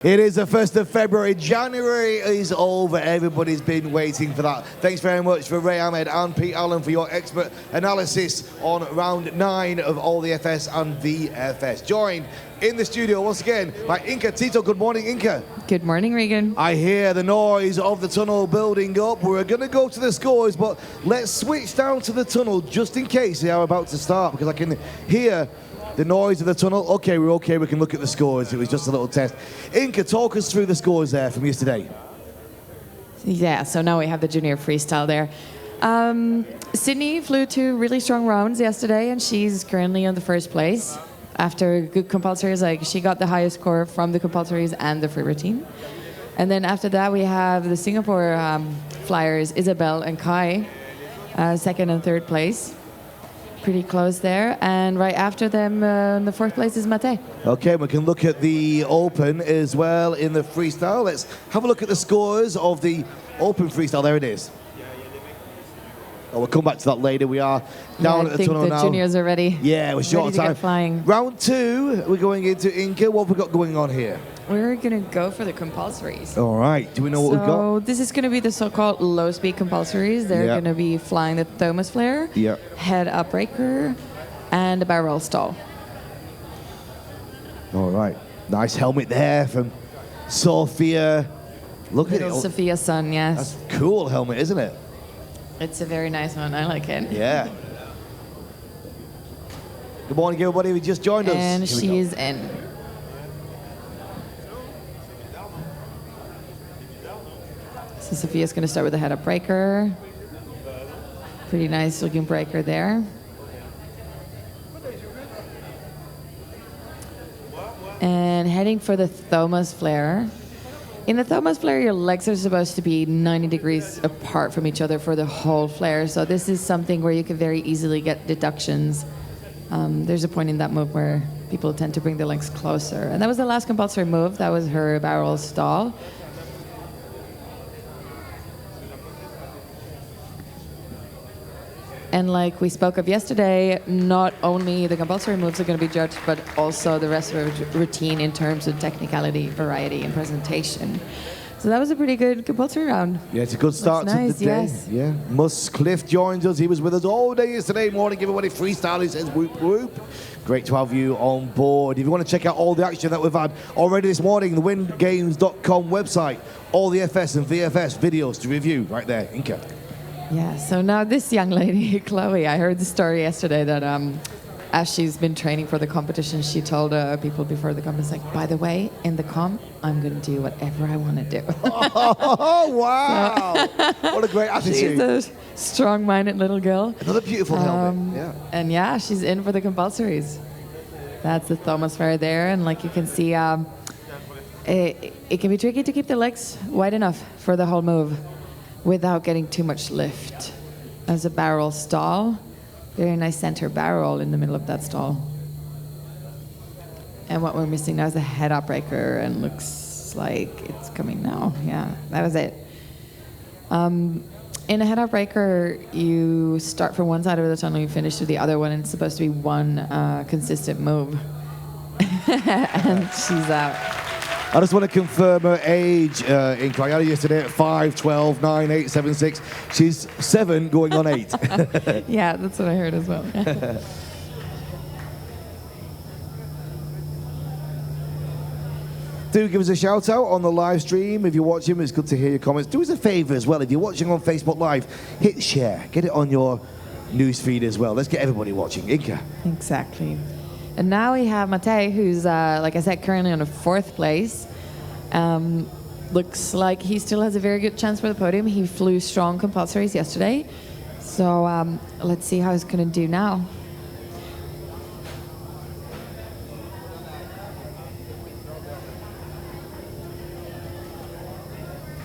It is the 1st of February. January is over. Everybody's been waiting for that. Thanks very much for Ray Ahmed and Pete Allen for your expert analysis on round 9 of all the FS and VFS. Joined in the studio once again by Inka Tito. Good morning, Inka. Good morning, Regan. I hear the noise of the tunnel building up. We're going to go to the scores, but let's switch down to the tunnel just in case they are about to start, because I can hear the noise of the tunnel. Okay, we're okay. We can look at the scores. It was just a little test. Inka, talk us through the scores there from yesterday. Yeah, so now we have the junior freestyle there. Sydney flew 2 really strong rounds yesterday, and she's currently on the first place after good compulsories. Like, she got the highest score from the compulsories and the free routine. And then after that, we have the Singapore flyers, Isabel and Kai, second and third place. Pretty close there, and right after them, the 4th place is Mate. Okay, we can look at the open as well in the freestyle. Let's have a look at the scores of the open freestyle. There it is. Oh, we'll come back to that later. We are down at the tunnel now. I think the juniors are ready. Yeah, we're short of time. Flying. Round 2, we're going into Inka. What have we got going on here? We're going to go for the compulsories. All right. Do we know what we've got? So this is going to be the so-called low-speed compulsories. They're going to be flying the Thomas flare, head-up breaker, and a barrel stall. All right. Nice helmet there from Sophia. Look at it. Sophia's son, yes. That's a cool helmet, isn't it? It's a very nice one. I like it. Yeah. Good morning, everybody who just joined us. And she's in. So Sophia's going to start with the head-up breaker. Pretty nice looking breaker there. And heading for the Thomas flare. In the Thomas flare, your legs are supposed to be 90 degrees apart from each other for the whole flare. So this is something where you can very easily get deductions. There's a point in that move where people tend to bring their legs closer. And that was the last compulsory move. That was her barrel stall. And like we spoke of yesterday, not only the compulsory moves are going to be judged, but also the rest of the routine in terms of technicality, variety, and presentation. So that was a pretty good compulsory round. Yeah, it's a good start to the day. Yes. Yeah. Cliff joins us. He was with us all day yesterday morning. Everybody freestyle. He says whoop whoop. Great to have you on board. If you want to check out all the action that we've had already this morning, the windgames.com website, all the FS and VFS videos to review right there. Inka. Yeah, so now this young lady, Chloe, I heard the story yesterday that as she's been training for the competition, she told people before the competition, like, by the way, in the comp, I'm going to do whatever I want to do. Oh, wow. So, what a great attitude. She's a strong-minded little girl. Another beautiful helmet. Yeah. And yeah, she's in for the compulsories. That's the Thomas flare there. And like you can see, it can be tricky to keep the legs wide enough for the whole move without getting too much lift. As a barrel stall, very nice center barrel in the middle of that stall. And what we're missing now is a head-up breaker, and looks like it's coming now. Yeah, that was it. In a head-up breaker, you start from one side of the tunnel, you finish to the other one, and it's supposed to be one consistent move. And she's out. I just want to confirm her age in Kayana yesterday at 5, 12, 9, 8, 7, 6. She's 7 going on 8. Yeah, that's what I heard as well. Do give us a shout out on the live stream. If you're watching, it's good to hear your comments. Do us a favor as well. If you're watching on Facebook Live, hit share. Get it on your news feed as well. Let's get everybody watching. Inka. Exactly. And now we have Mate, who's, like I said, currently on a 4th place. Looks like he still has a very good chance for the podium. He flew strong compulsories yesterday. So let's see how he's going to do now.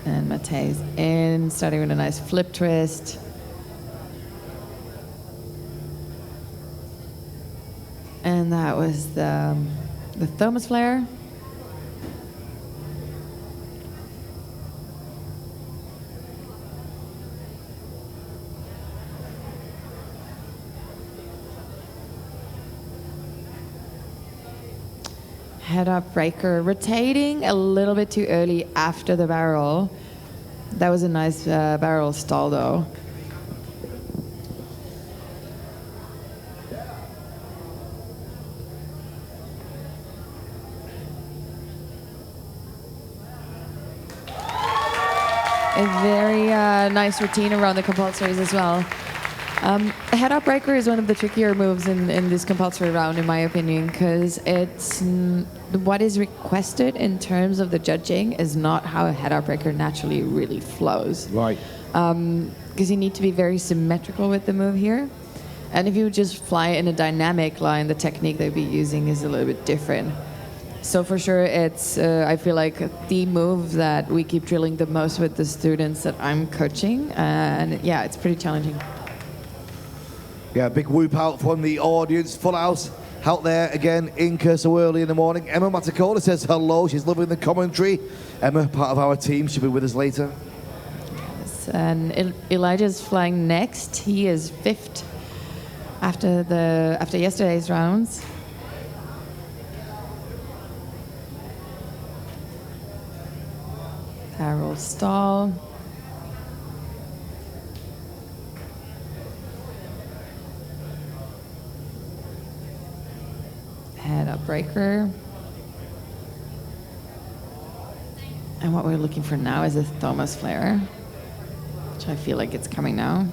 And Mate's in, starting with a nice flip twist. And that was the Thomas flare. Head up breaker, rotating a little bit too early after the barrel. That was a nice barrel stall though. A very nice routine around the compulsories as well. Head up breaker is one of the trickier moves in this compulsory round, in my opinion, because it's what is requested in terms of the judging is not how a head up breaker naturally really flows. Right. Because you need to be very symmetrical with the move here. And if you just fly in a dynamic line, the technique they'd be using is a little bit different. So for sure, it's I feel like the move that we keep drilling the most with the students that I'm coaching, and yeah, it's pretty challenging. Yeah, big whoop out from the audience, full house out there again, Inca so early in the morning. Emma Matacola says hello, she's loving the commentary. Emma, part of our team, she'll be with us later. Yes, and Elijah's flying next. He is 5th after yesterday's rounds. Barrel stall. Head up breaker. And what we're looking for now is a Thomas flare, which I feel like it's coming now.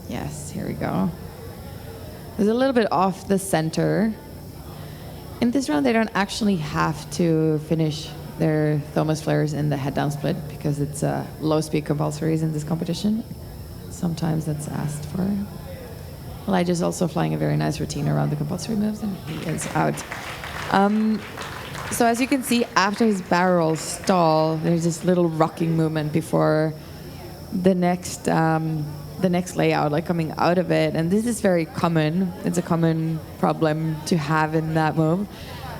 Yes, here we go. It's a little bit off the center. In this round, they don't actually have to finish their Thomas flares in the head down split because it's low speed compulsories in this competition. Sometimes that's asked for. Elijah's also flying a very nice routine around the compulsory moves, and he is out. So as you can see, after his barrel stall, there's this little rocking movement before the next layout, like coming out of it. And this is very common. It's a common problem to have in that move.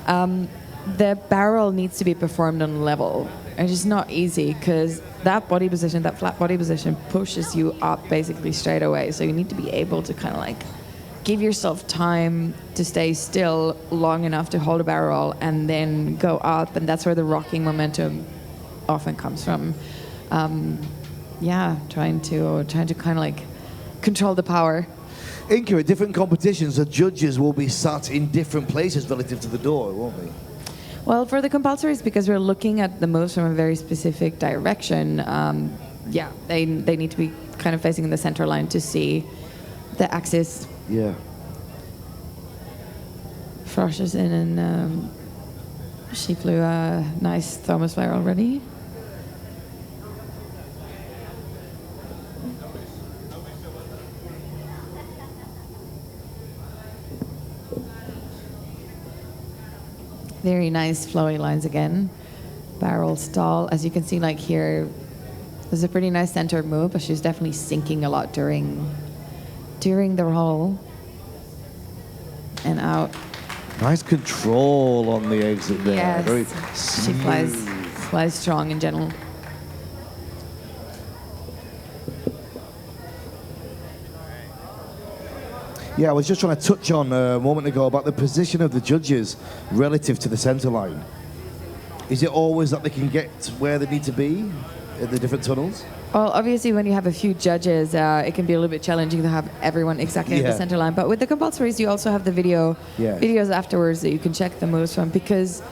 The barrel needs to be performed on level. It's just not easy because that body position, that flat body position, pushes you up basically straight away. So you need to be able to kind of like give yourself time to stay still long enough to hold a barrel and then go up. And that's where the rocking momentum often comes from. Trying to kind of like control the power. Inca, at different competitions, the judges will be sat in different places relative to the door, won't they? Well, for the compulsories, because we're looking at the moves from a very specific direction, they need to be kind of facing in the center line to see the axis. Yeah. Frosch is in, and she flew a nice Thomas flare already. Very nice flowy lines again. Barrel stall. As you can see, like here, there's a pretty nice center move, but she's definitely sinking a lot during the roll. And out. Nice control on the exit there. Yes. Very She flies strong in general. Yeah, I was just trying to touch on a moment ago about the position of the judges relative to the center line. Is it always that they can get where they need to be in the different tunnels? Well, obviously, when you have a few judges, it can be a little bit challenging to have everyone exactly at the center line. But with the compulsories, you also have the videos afterwards that you can check the moves from. Because,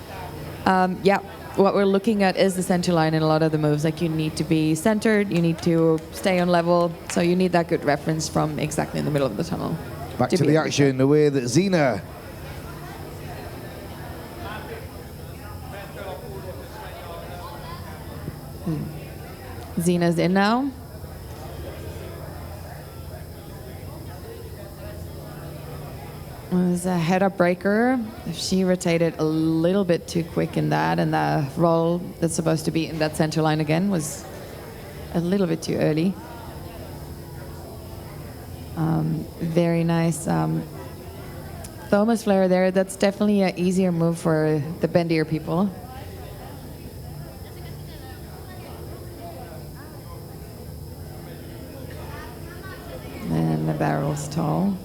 what we're looking at is the center line in a lot of the moves. Like, you need to be centered, you need to stay on level, so you need that good reference from exactly in the middle of the tunnel. Back to the action, the way that Zina. Zina's in now. It was a head-up breaker. She rotated a little bit too quick in that, and the roll that's supposed to be in that center line again was a little bit too early. Very nice Thomas flare there. That's definitely an easier move for the bendier people. And the barrel stall.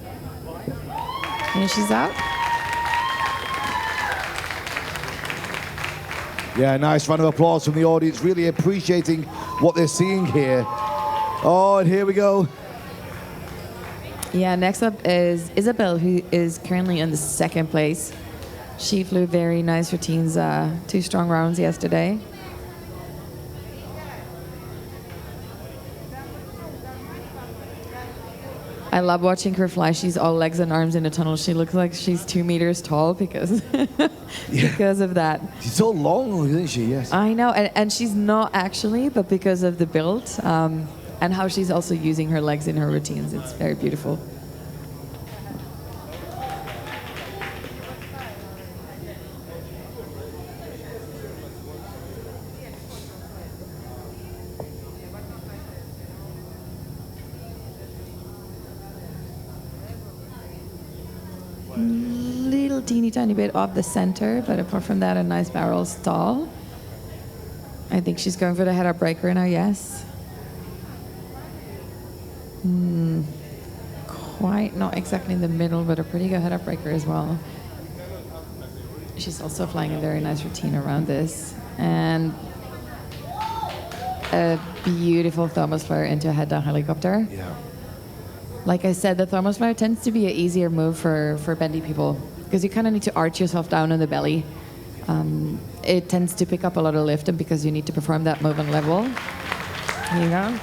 And she's out. Yeah, nice round of applause from the audience, really appreciating what they're seeing here. Oh, and here we go. Yeah, next up is Isabel, who is currently in the second place. She flew very nice routines, 2 strong rounds yesterday. I love watching her fly. She's all legs and arms in a tunnel. She looks like she's 2 meters tall because because of that. She's so long, isn't she? Yes. I know, and she's not actually, but because of the build and how she's also using her legs in her routines. It's very beautiful. Little teeny tiny bit off the center, but apart from that, a nice barrel stall. I think she's going for the head-up breaker now, yes. Quite not exactly in the middle, but a pretty good head-up breaker as well. She's also flying a very nice routine around this. And a beautiful Thomas flare into a head-down helicopter. Yeah. Like I said, the Thomas flare tends to be an easier move for bendy people because you kind of need to arch yourself down on the belly. It tends to pick up a lot of lift, and because you need to perform that move on level. Here you go.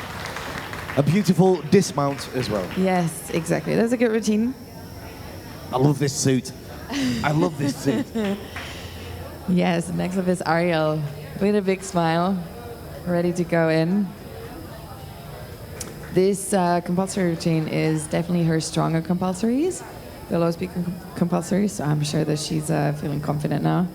A beautiful dismount as well. Yes, exactly. That's a good routine. I love this suit. I love this suit. Yes, next up is Ariel with a big smile, ready to go in. This compulsory routine is definitely her stronger compulsories, the low speed compulsories, so I'm sure that she's feeling confident now.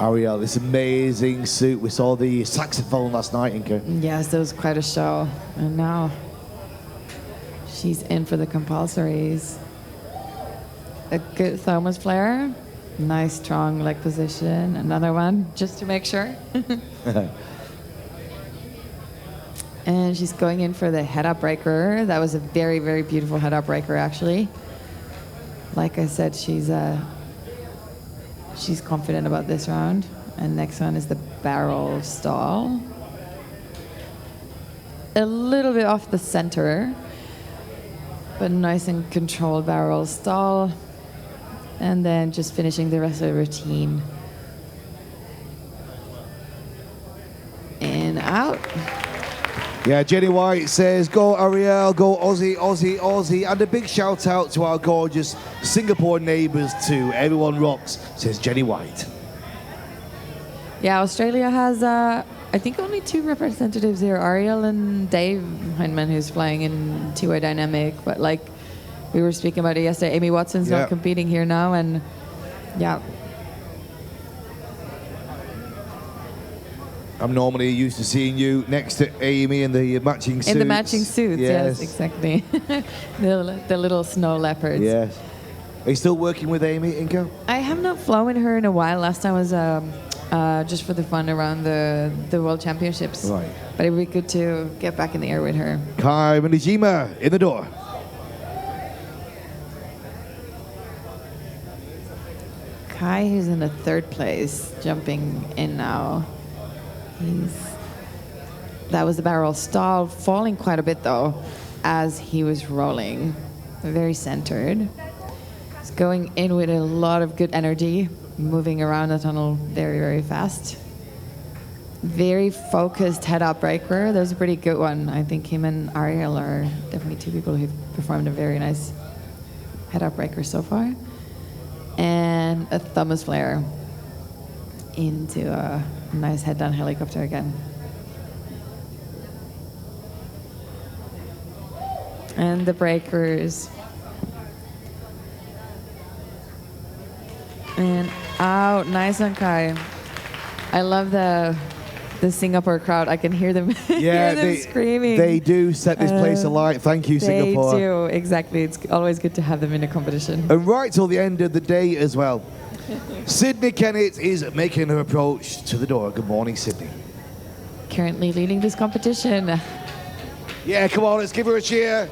Ariel, this amazing suit. We saw the saxophone last night, Inka. Yes, that was quite a show. And now she's in for the compulsories. A good Thomas flare. Nice strong leg position. Another one, just to make sure. And she's going in for the head-up breaker. That was a very, very beautiful head-up breaker, actually. Like I said, she's confident about this round. And next one is the barrel stall. A little bit off the center, but nice and controlled barrel stall. And then just finishing the rest of the routine. And out. Yeah, Jenny White says, go Ariel, go Aussie, Aussie, Aussie. And a big shout out to our gorgeous Singapore neighbours too. Everyone rocks, says Jenny White. Yeah, Australia has, I think, only 2 representatives here, Ariel and Dave Heinemann, who's flying in two-way dynamic. But like we were speaking about it yesterday, Amy Watson's not competing here now. And yeah. I'm normally used to seeing you next to Amy in the matching suits. In the matching suits, yes exactly. the little snow leopards. Yes. Are you still working with Amy, Inka? I have not flown her in a while. Last time was just for the fun around the World Championships. Right. But it would be good to get back in the air with her. Kai Minijima in the door. Kai, who's in the 3rd place, jumping in now. That was the barrel stall, falling quite a bit though, as he was rolling. Very centered. He's going in with a lot of good energy, moving around the tunnel very, very fast. Very focused head-up breaker. That was a pretty good one. I think him and Ariel are definitely 2 people who've performed a very nice head-up breaker so far. And a Thomas flare into a nice head-down helicopter again. And the breakers. And out, nice on Kai. I love the the Singapore crowd, I can hear them, hear them screaming. They do set this place alight. Thank you, Singapore. They do, exactly. It's always good to have them in a competition. And right till the end of the day as well. Sydney Kennett is making her approach to the door. Good morning, Sydney. Currently leading this competition. Yeah, come on, let's give her a cheer.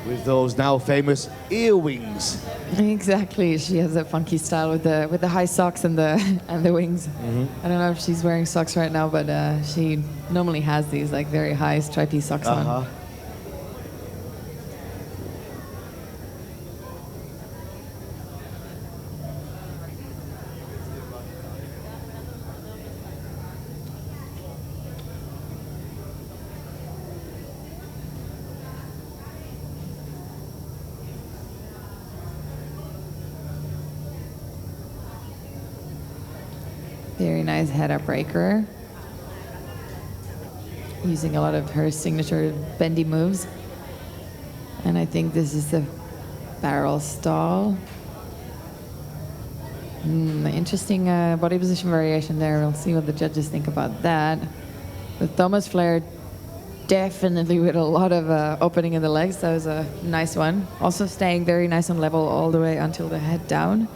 With those now famous ear wings. Exactly, she has a funky style with the high socks and the wings. I don't know if she's wearing socks right now, but she normally has these like very high stripy socks on. Very nice head-up breaker. Using a lot of her signature bendy moves. And I think this is the barrel stall. Interesting body position variation there. We'll see what the judges think about that. The Thomas Flare definitely with a lot of opening in the legs. That was a nice one. Also staying very nice on level all the way until the head down.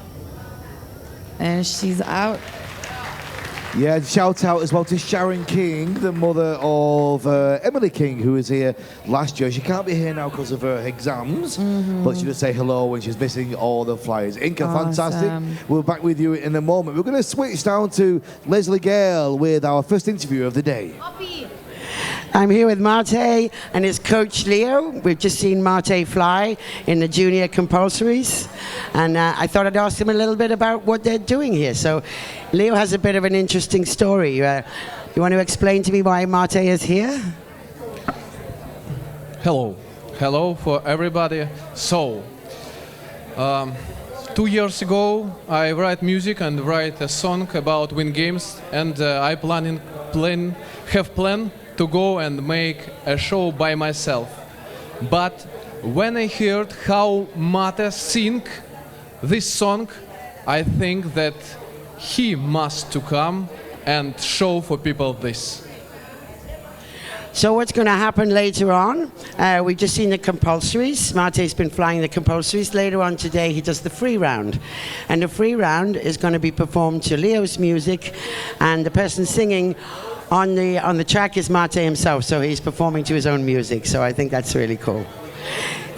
And she's out. Yeah, shout out as well to Sharon King, the mother of Emily King, who was here last year. She can't be here now because of her exams, but she just say hello when she's missing all the flyers. Inka, fantastic. We're back with you in a moment. We're going to switch down to Leslie Gale with our first interview of the day. I'm here with Marte and his coach Leo. We've just seen Marte fly in the junior compulsories, and I thought I'd ask him a little bit about what they're doing here. So Leo has a bit of an interesting story. You want to explain to me why Marte is here? Hello for everybody. So 2 years ago I write music and write a song about win games, and I have plan to go and make a show by myself. But when I heard how Mate sing this song, I think that he must to come and show for people this. So what's going to happen later on? We've just seen the compulsories. Marte's been flying the compulsories. Later on today, he does the free round. And the free round is going to be performed to Leo's music, and the person singing on the track is Mate himself, so he's performing to his own music. So I think that's really cool.